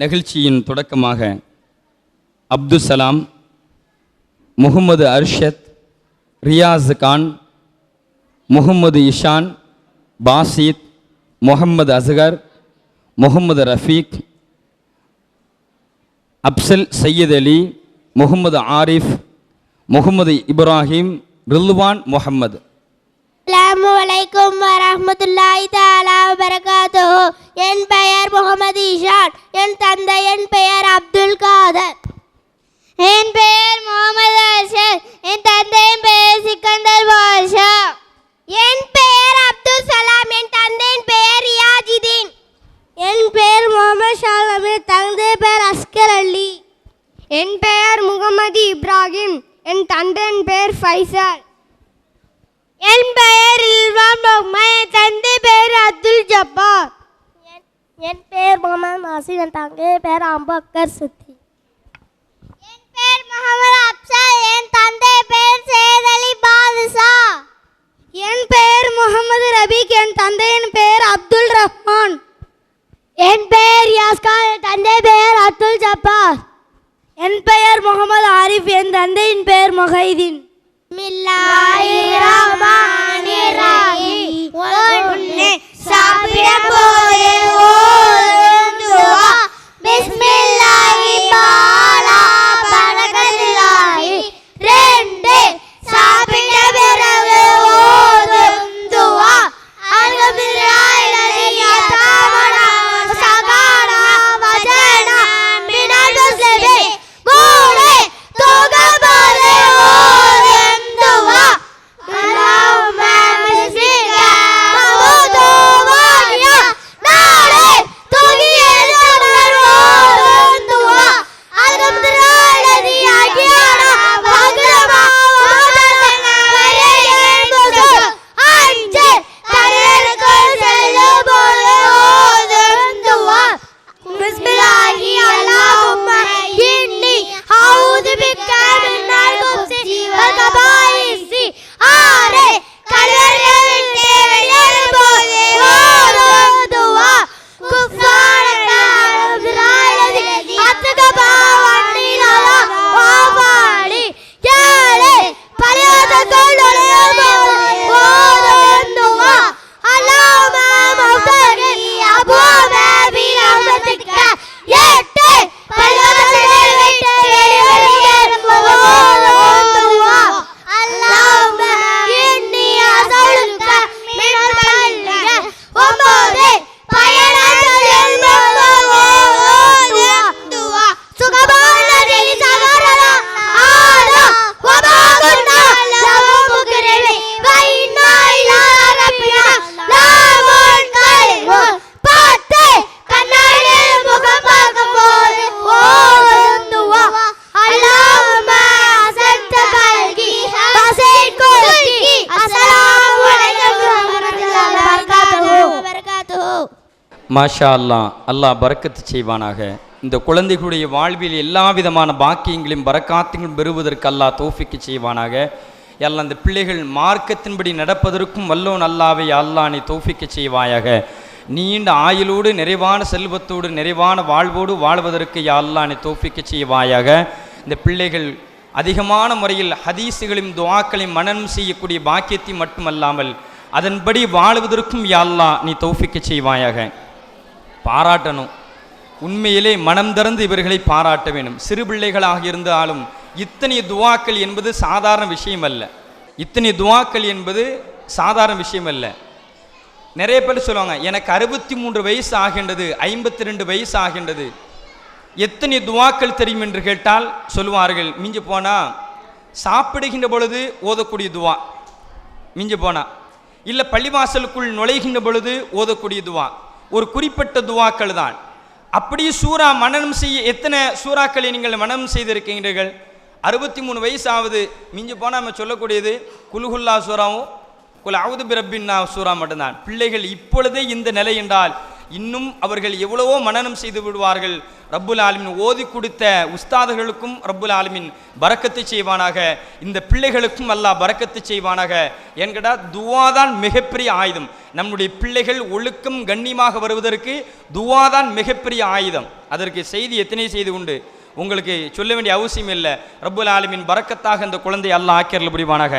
நிகழ்ச்சியின் தொடக்கமாக அப்துசலாம், முகமது அர்ஷத், ரியாஸ் கான், முகமது இஷான், பாசித், முகமது அஸ்கர், முகமது ரஃபீக், அப்சல் சையத் அலி, முகமது ஆரிஃப், முகமது இப்ராஹிம், ரில்வான் முகமது. அஸ்ஸலாமு அலைக்கும் வரஹ்மத்துல்லாஹி தஆலா வபரகாத்துஹு. என் பெயர் முகமது இஷான். என் தந்தையின் பெயர் அப்துல் காதர். என் பெயர் முகமது அர்ஷத். என் தந்தையின் பெயர் சிக்கந்தர் பாஷா. என் பெயர் அப்துல் சலாம். என் தந்தையின் பெயர் ரியாஜுதீன். என் பெயர் முகமது ஷாலம். என் தந்தை பெயர் அஸ்கர் அலி. என் பெயர் முகமது இப்ராஹிம். என் தந்தையின் பெயர் ஃபைசல். என் பெயர் ரில்வான் முகமது. என் தந்தை பெயர் அப்துல் ஜப்பார். என் பெயர் முகமது நாசிர். என் தங்கை பெயர் அபுபக்கர் சித்தி. என் பெயர் முகமது அப்சல். என் தந்தை பெயர் சையத் அலி பாதுஷா. என் பெயர் முகமது ரபீக். என் தந்தையின் பெயர் அப்துல் ரஹ்மான். என் பெயர் யாஸ்கான். என் தந்தை பெயர் அப்துல் ஜப்பார். என் பெயர் முகமது ஆரிஃப். என் தந்தையின் பெயர் மொஹைதீன். ஒன்று சாப்பிடும் போது ஓதும் துஆ பிஸ்மில்லாஹி தஆலா பரக்கத்துல்லாஹி. ரெண்டு சாப்பிட்ட பிறகு ஓதும் துஆ அல்ஹம்துலில்லாஹி அல்லதி அத்அமனா வஸகானா வஜஅனா மினல் முஸ்லிமீன். மூணு தூங்கும் போது ஓதும் துஆ அல்லாஹும்ம பிஸ்மிக மவுது வாஹியா. நாலு தூங்கி எழுந்தவுடன் ஓதும் துஆ அல்ஹம்துலில்லாஹி அல்லதி அஹ்யானா வஅக்ரமா வஅதனா வலைஹில் நுஷூர். அஞ்சு தரையிற்குள் செல்லும் போது ஓதும் துஆ பிஸ்மில்லாஹி அல்லாஹும்ம இன்னி அஊது பிக்க மினல் குப்ஸி வல் கபாயிஸி. ஆறு கல்லறையை விட்டு வெளியேறும் போது ஓதும் துஆ குஃப்ரானக ரப்பில் அத்தகபா வன்னிலா வாபாலி. ஏழு பரியாதங்கள் நுழையும் போது ஓதும் துஆ அல்லாஹும்ம மஃதகி அபூப பிரஹ்மதிக. எட்டு பரியாதங்களை விட்டு வெளியேறும் போது ஓதும் துஆ அல்லாஹும்ம இன்னி அஸ்அலுக மினல் பல்லிக. ஒன்பது பயணத்தில் செல்லும் போது ஓதும் துஆ சுப்ஹானல்லதி சகரனா ஆலா வமா குன்னா லஹு முக்ரிமீன் வ இன்னா இலா ரப்பினா லமுன்கலிபூன். பத்து கண்ணாடியில் முகம் பார்க்கும் போது ஓதும் துஆ அல்லாஹும்ம அஸன்த கல்கி வஸைத் குல்கி. அஸ்ஸலாமு அலைக்கும் வரஹ்மத்துல்லாஹி வபரகாத்துஹு. மாஷா அல்லாஹ், அல்லாஹ் பரக்கத்து செய்வானாக. இந்த குழந்தைகளுடைய வாழ்வில் எல்லா விதமான பாக்கியங்களையும் பரக்காத்துகளும் பெறுவதற்கு அல்லாஹ் தௌஃபிக்கு செய்வானாக. எல்லாம் இந்த பிள்ளைகள் மார்க்கத்தின்படி நடப்பதற்கும் வல்லோன் அல்லாவை அல்லாஹ் நீ தௌஃபிக்கு செய்வாயாக. நீண்ட ஆயுளோடு நிறைவான செல்வத்தோடு நிறைவான வாழ்வோடு வாழ்வதற்கு யா அல்லாஹ் நீ தௌஃபிக்கு செய்வாயாக. இந்த பிள்ளைகள் அதிகமான முறையில் ஹதீஸுகளையும் துஆக்களையும் மனனம் செய்யக்கூடிய பாக்கியத்தை மட்டுமல்லாமல் அதன்படி வாழ்வதற்கும் யா அல்லாஹ் நீ தௌஃபிக்கு செய்வாயாக. பாராட்டணும், உண்மையிலே மனம் திறந்து இவர்களை பாராட்ட வேண்டும். சிறு பிள்ளைகளாக இருந்தாலும் இத்தனை துஆக்கள் என்பது சாதாரண விஷயம் அல்ல. இத்தனை துஆக்கள் என்பது சாதாரண விஷயம் அல்ல. நிறைய பேர் சொல்லுவாங்க, எனக்கு 63 வயசு ஆகின்றது, 52 வயசு ஆகின்றது, எத்தனை துஆக்கள் தெரியும் என்று கேட்டால் சொல்லுவார்கள், மிஞ்சி போனா சாப்பிடுகின்ற பொழுது ஓதக்கூடிய துஆ, மிஞ்சி போனா இல்லை பள்ளிவாசலுக்குள் நுழைகின்ற பொழுது ஓதக்கூடிய துஆ, ஒரு குறிப்பிட்ட துஆக்கள் தான். அப்படியே சூரா மனனம் செய்ய எத்தனை சூறாக்களை நீங்கள் மனனம் செய்திருக்கின்றீர்கள்? 63 வயசாவது, மிஞ்சி போனால் நம்ம சொல்லக்கூடியது குல்ஹுல்லா சூறாவும் குல் அவுது பிரப்பின்னா சூறா மட்டும்தான். பிள்ளைகள் இப்பொழுதே இந்த நிலை என்றால் இன்னும் அவர்கள் எவ்வளவோ மனனம் செய்து விடுவார்கள். ரப்புல் ஆலமீன் ஓதி கொடுத்த உஸ்தாதுகளுக்கும் ரப்புல் ஆலமீன் பரக்கத்து செய்வானாக. இந்த பிள்ளைகளுக்கும் அல்லாஹ் பரக்கத்து செய்வானாக. என்கடா துவாதான் மிகப்பெரிய ஆயுதம். நம்முடைய பிள்ளைகள் ஒழுக்கம் கண்ணியமாக வருவதற்கு துவாதான் மிகப்பெரிய ஆயுதம். அதற்கு செய்தி எத்தனை செய்தி உண்டு, உங்களுக்கு சொல்ல வேண்டிய அவசியம் இல்லை. ரப்புல் ஆலமீன் பரக்கத்தாக இந்த குழந்தை அல்லாஹ் ஆக்கியருள் புரிவானாக.